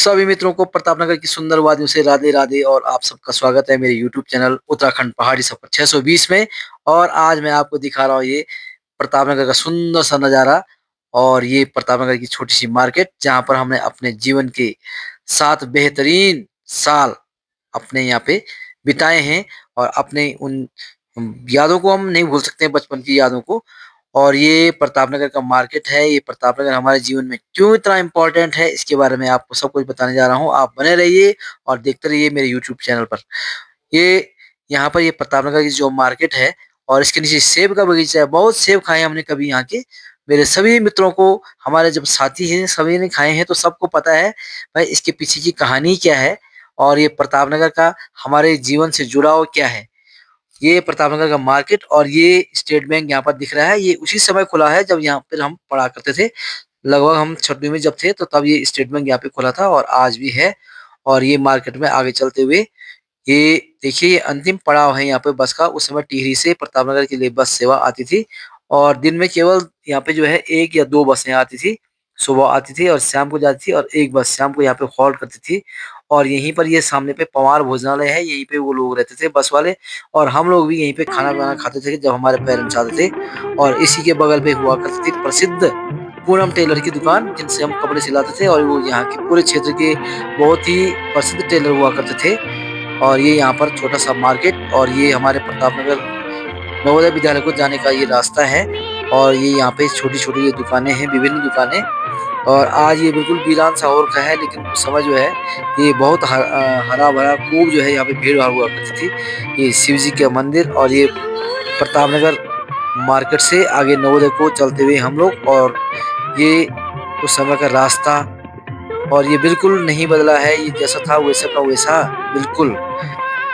सभी मित्रों को प्रतापनगर की सुंदर वादियों से राधे राधे और आप सबका स्वागत है मेरे यूट्यूब चैनल उत्तराखंड पहाड़ी सफर 620 में। और आज मैं आपको दिखा रहा हूँ ये प्रतापनगर का सुंदर सा नज़ारा। और ये प्रतापनगर की छोटी सी मार्केट जहाँ पर हमने अपने जीवन के 7 बेहतरीन साल अपने यहाँ पे बिताए हैं। और अपने उन यादों को हम नहीं भूल सकते हैं, बचपन की यादों को। और ये प्रतापनगर का मार्केट है। ये प्रतापनगर हमारे जीवन में क्यों इतना इम्पोर्टेंट है, इसके बारे में आपको सब कुछ बताने जा रहा हूँ। आप बने रहिए और देखते रहिए मेरे यूट्यूब चैनल पर। ये यहाँ पर ये प्रतापनगर की जो मार्केट है और इसके नीचे सेब का बगीचा है। बहुत सेब खाए हमने कभी यहाँ के। मेरे सभी मित्रों को, हमारे जब साथी हैं सभी ने खाए हैं, तो सबको पता है भाई इसके पीछे की कहानी क्या है और ये प्रतापनगर का हमारे जीवन से जुड़ाव क्या है। ये प्रतापनगर का मार्केट और ये स्टेट बैंक यहाँ पर दिख रहा है। ये उसी समय खुला है जब यहाँ पर हम पढ़ा करते थे। लगभग हम छठवीं में जब थे तो तब ये स्टेट बैंक यहाँ पे खुला था और आज भी है। और ये मार्केट में आगे चलते हुए ये देखिए, ये अंतिम पड़ाव है यहाँ पे बस का। उस समय टिहरी से प्रतापनगर के लिए बस सेवा आती थी और दिन में केवल यहाँ पे जो है 1 या 2 बसें आती थी। सुबह आती थी और शाम को जाती थी और 1 बस शाम को यहाँ पे हॉल्ट करती थी। और यहीं पर ये सामने पे पवार भोजनालय है, यहीं पे वो लोग रहते थे बस वाले। और हम लोग भी यहीं पे खाना वाना खाते थे जब हमारे पेरेंट्स आते थे। और इसी के बगल पे हुआ करती थी प्रसिद्ध पूनम टेलर की दुकान, जिनसे हम कपड़े सिलाते थे। और वो यहाँ के पूरे क्षेत्र के बहुत ही प्रसिद्ध टेलर हुआ करते थे। और ये यहाँ पर छोटा सा मार्केट और ये हमारे प्रतापनगर नवोदय विद्यालय को जाने का ये रास्ता है। और ये यहाँ पे छोटी छोटी ये दुकानें हैं, विभिन्न दुकानें। और आज ये बिल्कुल वीरान सा हो रखा है, लेकिन उस समय जो है ये बहुत हरा भरा खूब जो है यहाँ पे भीड़ भाड़ हुआ करती थी। ये शिव जी का मंदिर और ये प्रतापनगर मार्केट से आगे नवोदय को चलते हुए हम लोग। और ये उस समय का रास्ता और ये बिल्कुल नहीं बदला है। ये जैसा था वैसा का वैसा बिल्कुल,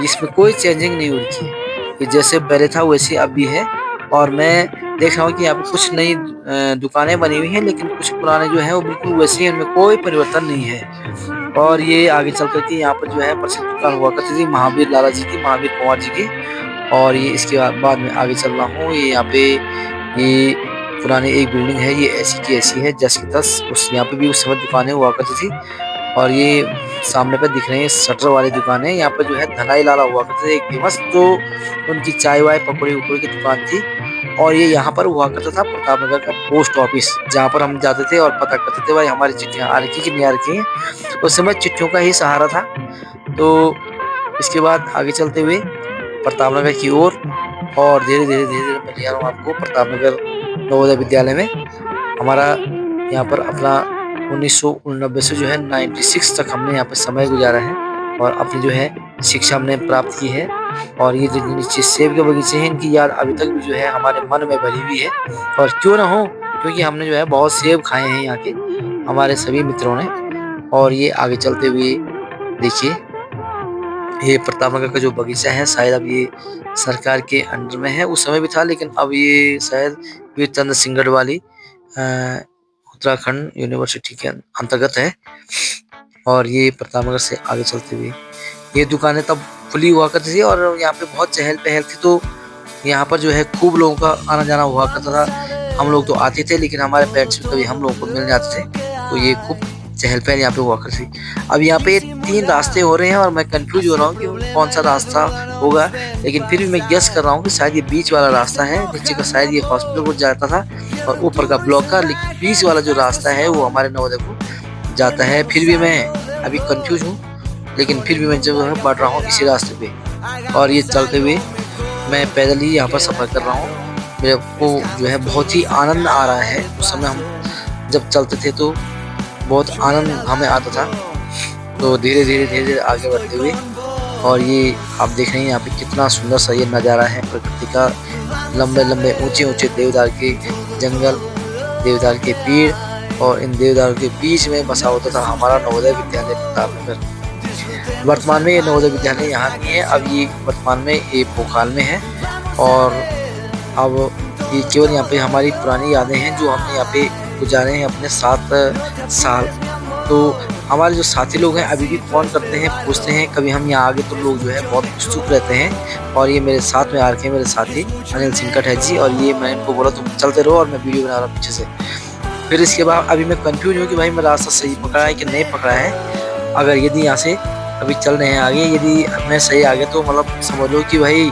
इसमें कोई चेंजिंग नहीं हो रखी है। ये जैसे पहले था वैसे अब भी है। और मैं देख रहा हूँ कि यहाँ पे कुछ नई दुकानें बनी हुई हैं, लेकिन कुछ पुराने जो हैं वो बिल्कुल वैसे ही, उनमें कोई परिवर्तन नहीं है। और ये आगे चल करके यहाँ पर जो है प्रसिद्ध दुकान हुआ करती थी महावीर लाला जी की, महावीर कुंवर जी की। और ये इसके बाद में आगे चल रहा हूँ। ये यहाँ पे ये पुरानी एक बिल्डिंग है, ये ऐसी की ऐसी है जस की तस। उस यहाँ पे भी उस समय दुकानें हुआ करती थी। और ये सामने पे दिख रही है शटर वाली दुकान है। यहाँ पे जो है धनाई लाला हुआ करते थे एक फेमस, तो उनकी चाय वाय पकौड़ी वकौड़ी की दुकान थी। और ये यहाँ पर हुआ करता था प्रतापनगर का पोस्ट ऑफिस, जहाँ पर हम जाते थे और पता करते थे भाई हमारी चिट्ठियाँ आ रखी कि नहीं आ रखी हैं। उस समय चिट्ठियों का ही सहारा था। तो इसके बाद आगे चलते हुए प्रतापनगर की ओर और धीरे धीरे धीरे धीरे मैं ले आ रहा हूँ आपको प्रतापनगर नवोदय विद्यालय में। हमारा यहाँ पर अपना 1989 से जो है 96 तक हमने यहाँ पे समय गुजारा है और अपनी जो है शिक्षा हमने प्राप्त की है। और ये जो नीचे सेब के बगीचे हैं, इनकी याद अभी तक भी जो है हमारे मन में भरी हुई है। और क्यों ना हो, क्योंकि हमने जो है बहुत सेब खाए हैं यहाँ के, हमारे सभी मित्रों ने। और ये आगे चलते हुए देखिए, ये प्रतापनगर का जो बगीचा है शायद अब ये सरकार के अंडर में है। उस समय भी था, लेकिन अब ये शायद वीर चंद्र सिंह गढ़वाली उत्तराखंड यूनिवर्सिटी के अंतर्गत है। और ये प्रतापनगर से आगे चलते हुए ये दुकानें तब खुली हुआ करती थी और यहाँ पे बहुत चहल पहल थी। तो यहाँ पर जो है खूब लोगों का आना जाना हुआ करता था। हम लोग तो आते थे, लेकिन हमारे पेरेंट्स भी कभी हम लोगों को मिल जाते थे। तो ये खूब चहल पहल यहाँ पे हुआ करती थी। अब यहाँ पे 3 रास्ते हो रहे हैं और मैं कंफ्यूज हो रहा हूँ कि कौन सा रास्ता होगा, लेकिन फिर भी मैं गेस कर रहा हूँ कि शायद ये बीच वाला रास्ता है। नीचे का शायद ये हॉस्पिटल को जाता था और ऊपर का ब्लॉक का, लेकिन बीच वाला जो रास्ता है वो हमारे नवोदय को जाता है। फिर भी मैं अभी कंफ्यूज हूँ, लेकिन फिर भी मैं जो है बढ़ रहा हूँ इसी रास्ते पे। और ये चलते हुए मैं पैदल ही यहाँ पर सफ़र कर रहा हूँ। मेरे को जो है बहुत ही आनंद आ रहा है। उस समय हम जब चलते थे तो बहुत आनंद हमें आता था। तो धीरे धीरे धीरे धीरे आगे बढ़ते हुए, और ये आप देख रहे हैं यहाँ पे कितना सुंदर सा ये नज़ारा है प्रकृति का। लंबे लंबे ऊंचे ऊंचे देवदार के जंगल, देवदार के पेड़, और इन देवदारों के बीच में बसा होता था हमारा नवोदय विद्यालय प्रतापनगर। वर्तमान में ये नवोदय विद्यालय यहाँ नहीं है, अब ये वर्तमान में ये भोपाल में है। और अब ये केवल यहाँ पे हमारी पुरानी यादें हैं जो हमने यहाँ पे गुजारे हैं अपने 7 साल। तो हमारे जो साथी लोग हैं अभी भी फ़ोन करते हैं, पूछते हैं कभी हम यहाँ आगे, तो लोग जो है बहुत उत्सुक रहते हैं। और ये मेरे साथ में आ रखे हैं मेरे साथी अनिल सिंकट है जी। और ये मैं इनको बोला तुम चलते रहो और मैं वीडियो बना रहा हूँ पीछे से। फिर इसके बाद अभी मैं कंफ्यूज हूँ कि भाई मैं रास्ता सही पकड़ा है कि नहीं पकड़ा है। अगर यदि यहाँ से अभी चल रहे हैं आगे, यदि मैं सही आ गया तो मतलब समझ लो कि भाई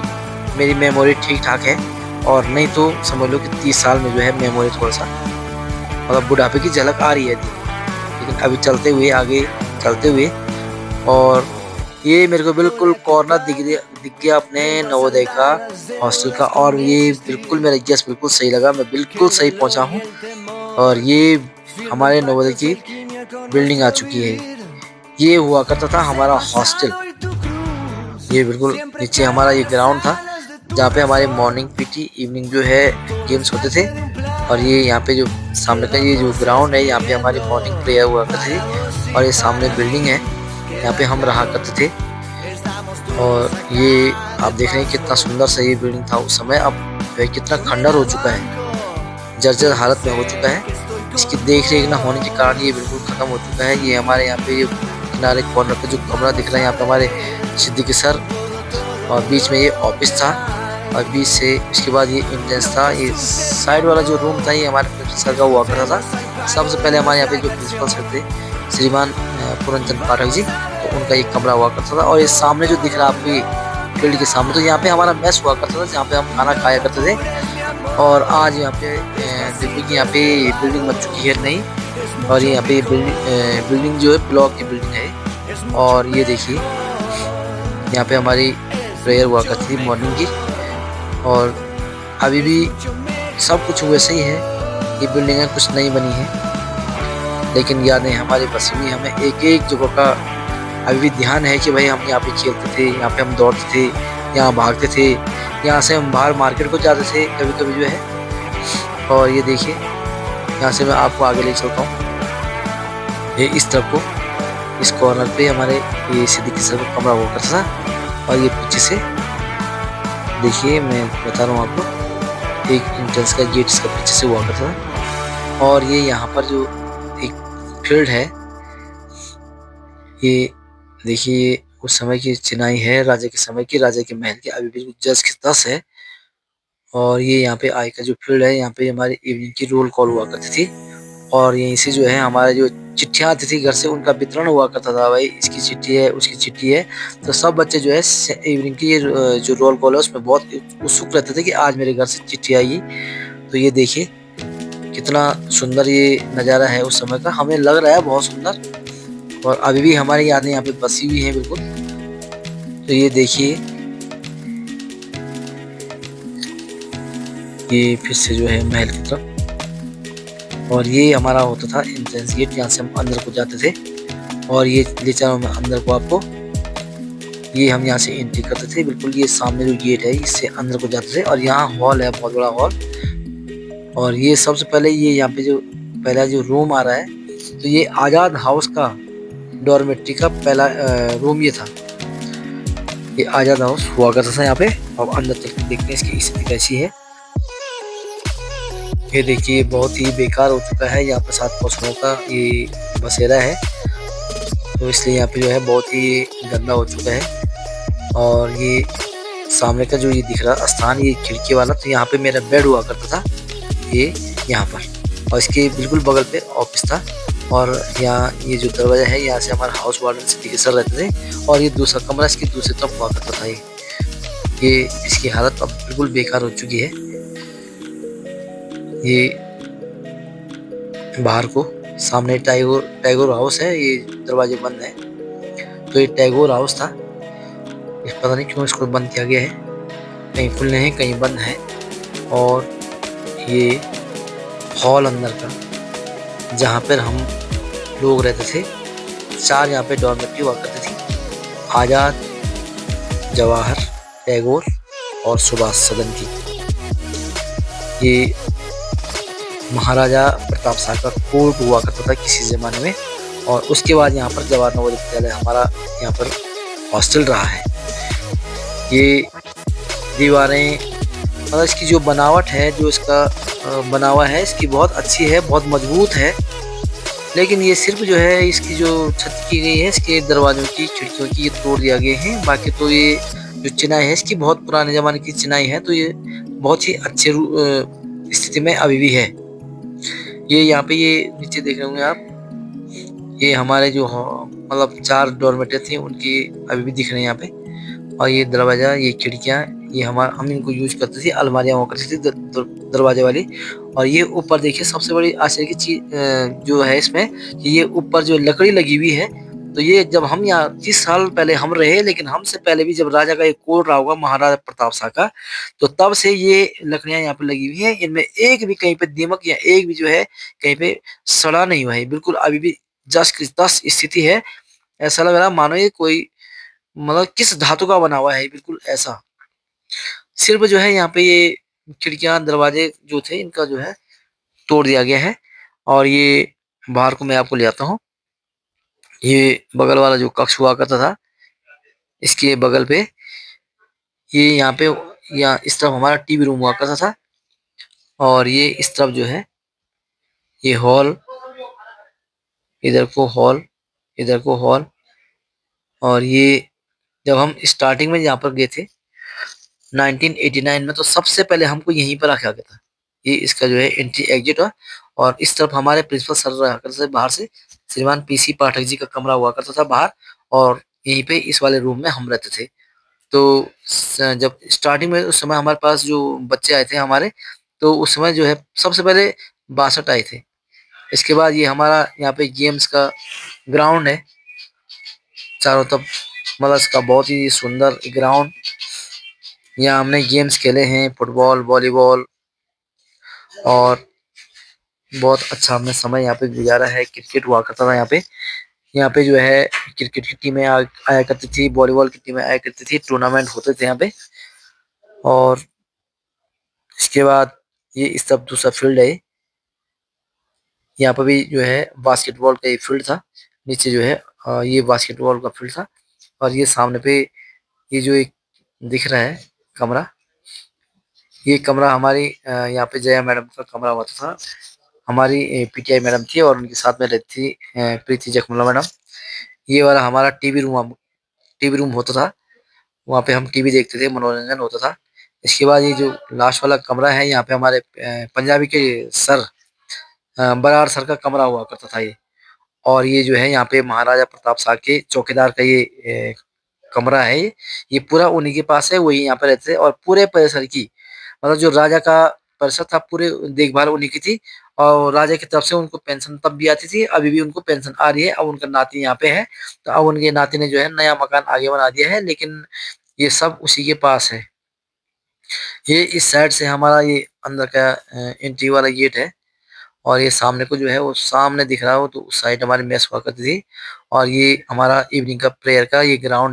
मेरी मेमोरी ठीक ठाक है, और नहीं तो समझ लो कि 30 साल में जो है मेमोरी थोड़ा सा मतलब बुढ़ापे की झलक आ रही है। लेकिन अभी चलते हुए आगे चलते हुए, और ये मेरे को बिल्कुल कॉर्नर दिख गया अपने नवोदय का हॉस्टल का, और ये बिल्कुल मेरा गेस बिल्कुल सही लगा, मैं बिल्कुल सही पहुंचा हूँ। और ये हमारे नवोदय की बिल्डिंग आ चुकी है। ये हुआ करता था हमारा हॉस्टल। ये बिल्कुल नीचे हमारा ये ग्राउंड था, जहाँ पे हमारे मॉर्निंग पीटी, इवनिंग जो है गेम्स होते थे। और ये यहाँ पे जो सामने का ये जो ग्राउंड है, यहाँ पे हमारी मॉर्निंग प्रेयर हुआ करती थी। और ये सामने बिल्डिंग है, यहाँ पे हम रहा करते थे। और ये आप देख रहे हैं कितना सुंदर सा ये बिल्डिंग था उस समय। अब जो है कितना खंडर हो चुका है, जर्जर हालत में हो चुका है। इसकी देख रेख न होने के कारण ये बिल्कुल खत्म हो चुका है। ये हमारे यहाँ पे ये किनारे कॉर्नर पे जो कमरा दिख रहा है, यहाँ पे हमारे सिद्दीकी सर, और बीच में ये ऑफिस था, और बीच से उसके बाद ये इंट्रेंस था। ये साइड वाला जो रूम था ये हमारे प्रिंसिपल सर का हुआ करता था। सबसे पहले हमारे यहाँ पे जो प्रिंसिपल सर थे श्रीमान पूरनचंद पाठक जी, तो उनका एक कमरा हुआ करता था। और ये सामने जो दिख रहा है आपकी फील्ड के सामने, तो यहाँ पे हमारा मेस हुआ करता था, जहाँ पे हम खाना खाया करते थे। और आज यहाँ पे दिल्ली की यहाँ पे बिल्डिंग बन चुकी है नई, और ये यहाँ पे बिल्डिंग जो है ब्लॉक की बिल्डिंग है। और ये देखिए यहाँ पे हमारी प्रेयर हुआ करती थी मॉर्निंग की। और अभी भी सब कुछ वैसे ही है, ये बिल्डिंगें कुछ नई बनी है, लेकिन यादें हमारे बसी हुई। हमें एक एक जगह का अभी भी ध्यान है कि भाई हम यहाँ पे खेलते थे, यहाँ पे हम दौड़ते थे, यहाँ भागते थे, यहाँ से हम बाहर मार्केट को जाते थे कभी कभी जो है। और ये देखिए यहाँ से मैं आपको आगे ले चलता हूँ। ये इस तरफ को, इस कॉर्नर पे हमारे ये सिद्दीकी सर का कमरा हुआ करता था। और ये पीछे से देखिए, मैं बता रहा हूँ आपको, एक एंट्रेंस का गेट इसका पीछे से हुआ करता था। और ये यहाँ पर जो एक फील्ड है, ये देखिए उस समय की चिनाई है, राजा के समय की, राजा के महल की, अभी भी जस की तस है। और ये यहाँ पे आई का जो फील्ड है, यहाँ पे हमारी इवनिंग की रोल कॉल हुआ करती थी। और यहीं से जो है हमारा जो चिट्ठियाँ आती थी घर से, उनका वितरण हुआ करता था। भाई इसकी चिट्ठी है, उसकी चिट्ठी है। तो सब बच्चे जो है इवनिंग की जो रोल कॉल है उसमें बहुत उत्सुक रहते थे कि आज मेरे घर से चिट्ठी आएगी। तो ये देखिए कितना सुंदर ये नज़ारा है उस समय का, हमें लग रहा है बहुत सुंदर। और अभी भी हमारी यादें यहाँ पे बसी हुई हैं बिल्कुल। तो ये देखिए, ये फिर से जो है महल की तरफ, और ये हमारा होता था एंट्रेंस गेट, यहाँ से हम अंदर को जाते थे। और ये ले चलो मैं अंदर को आपको, ये हम यहाँ से एंट्री करते थे बिल्कुल। ये सामने जो गेट है इससे अंदर को जाते थे। और यहाँ हॉल है, बहुत बड़ा हॉल। और ये सबसे पहले ये यहाँ पे जो पहला जो रूम आ रहा है, तो ये आजाद हाउस का डॉर्मेट्री का पहला रूम ये था। ये आजाद हाउस हुआ करता था यहाँ पे। अब अंदर चल के देखते हैं इसकी स्थिति कैसी है। ये देखिए बहुत ही बेकार हो चुका है, यहाँ पर 7 पशुओं का ये बसेरा है, तो इसलिए यहाँ पे जो है बहुत ही गंदा हो चुका है। और ये सामने का जो ये दिख रहा स्थान, ये खिड़की वाला, तो यहाँ पे मेरा बेड हुआ करता था ये यहाँ पर। और इसके बिल्कुल बगल पे ऑफिस था। और यहाँ ये जो दरवाजा है, यहाँ से हमारे हाउस वार्डन सिद्दीकी सर रहते थे। और ये दूसरा कमरा इसकी दूसरी तरफ हुआ करता था। ये इसकी हालत अब बिल्कुल बेकार हो चुकी है। ये बाहर को सामने टैगोर हाउस है, ये दरवाजे बंद है। तो ये टैगोर हाउस था, इस पता नहीं क्यों इसको बंद किया गया है, कहीं खुले हैं कहीं बंद है। और ये हॉल अंदर का, जहाँ पर हम लोग रहते थे, 4 यहाँ पे डॉर्मेट्री हुआ करती थी, आजाद, जवाहर, टैगोर और सुभाष सदन की। ये महाराजा प्रताप शाह का कोर्ट हुआ करता था किसी ज़माने में। और उसके बाद यहाँ पर जवाहर नवोदय विद्यालय हमारा यहाँ पर हॉस्टल रहा है। ये दीवारें, मतलब इसकी जो बनावट है, जो इसका बनावा है, इसकी बहुत अच्छी है, बहुत मजबूत है। लेकिन ये सिर्फ जो है इसकी जो छत की गई है, इसके दरवाजों की, खिड़कियों की, ये तोड़ दिया गया है। बाकी तो ये जो चिनाई है इसकी बहुत पुराने ज़माने की चिनाई है, तो ये बहुत ही अच्छे स्थिति में अभी भी है। ये यहाँ पे ये नीचे देख रहे होंगे आप, ये हमारे जो मतलब 4 डोरमेटर थे उनकी अभी भी दिख रहे हैं यहाँ पे। और ये दरवाजा, ये खिड़कियाँ, ये हम इनको यूज करते थे, अलमारियाँ हुआ करती थी दरवाजे वाली। और ये ऊपर देखिए सबसे बड़ी आश्चर्य की चीज जो है इसमें, कि ये ऊपर जो लकड़ी लगी हुई है, तो ये जब हम यहाँ 30 साल पहले हम रहे, लेकिन हमसे पहले भी जब राजा का एक कोड रहा होगा महाराजा प्रताप शाह का, तो तब से ये लकड़ियां यहाँ पे लगी हुई हैं। इनमें एक भी कहीं पे दीमक या एक भी जो है कहीं पे सड़ा नहीं हुआ है, बिल्कुल अभी भी जस की तस स्थिति है। ऐसा लग रहा है मानो ये कोई मतलब किस धातु का बना हुआ है, बिल्कुल ऐसा। सिर्फ जो है यहाँ पे ये खिड़कियां दरवाजे जो थे इनका जो है तोड़ दिया गया है। और ये बाहर को मैं आपको ले आता हूँ। ये बगल वाला जो कक्ष हुआ करता था, इसके बगल पे ये यहाँ पे, यहाँ इस तरफ हमारा टीवी रूम हुआ करता था। और ये इस तरफ जो है ये हॉल, इधर को हॉल, इधर को हॉल। और ये जब हम स्टार्टिंग में यहाँ पर गए थे 1989 में, तो सबसे पहले हमको यहीं पर रखा गया था। ये इसका जो है एंट्री एग्जिट है। और इस तरफ हमारे प्रिंसिपल सर रहा करते थे बाहर से, श्रीमान पीसी पाठक जी का कमरा हुआ करता था बाहर। और यहीं पे इस वाले रूम में हम रहते थे। तो जब स्टार्टिंग में उस समय हमारे पास जो बच्चे आए थे हमारे, तो उस समय जो है सबसे पहले 62 आए थे। इसके बाद ये हमारा यहाँ पे गेम्स का ग्राउंड है चारों तरफ, मतलब इसका बहुत ही सुंदर ग्राउंड। यहाँ हमने गेम्स खेले हैं, फुटबॉल, वॉलीबॉल, और बहुत अच्छा हमने समय यहाँ पे गुजारा है। क्रिकेट हुआ करता था यहाँ पे। यहाँ पे जो है क्रिकेट की टीमें आया करती थी, वॉलीबॉल की टीमें आया करती थी, टूर्नामेंट होते थे यहाँ पे। और इसके बाद ये इस तरफ दूसरा फील्ड है। यहाँ पर भी जो है बास्केटबॉल का एक फील्ड था। नीचे जो है ये बास्केटबॉल का फील्ड था। और ये सामने पे ये जो एक दिख रहा है कमरा, ये कमरा हमारी यहाँ पे जया मैडम का कमरा हुआ था। हमारी पीटीआई मैडम थी और उनके साथ में रहती थी प्रीति जखमुला मैडम। ये वाला हमारा टीवी रूम होता था। वहाँ पे हम टीवी देखते थे, मनोरंजन होता था। इसके बाद ये जो लास्ट वाला कमरा है, यहाँ पे हमारे पंजाबी के सर बराड़ सर का कमरा हुआ करता था ये। और ये जो है यहाँ पे महाराजा प्रताप शाह के चौकीदार का ये कमरा है। ये पूरा उन्हीं के पास है, वही यहाँ पे रहते थे। और पूरे परिसर की, मतलब जो राजा का परिसर था, पूरे देखभाल उन्हीं की थी। और राजा की तरफ से उनको पेंशन तब भी आती थी, अभी भी उनको पेंशन आ रही है। अब उनका नाती यहाँ पे है, तो अब उनके नाती ने जो है नया मकान आगे बना दिया है, लेकिन ये सब उसी के पास है। ये इस साइड से हमारा ये अंदर का एंट्री वाला गेट है। और ये सामने को जो है वो सामने दिख रहा हो, तो उस साइड हमारी मेस हुआ करती थी। और ये हमारा इवनिंग का प्रेयर का ये ग्राउंड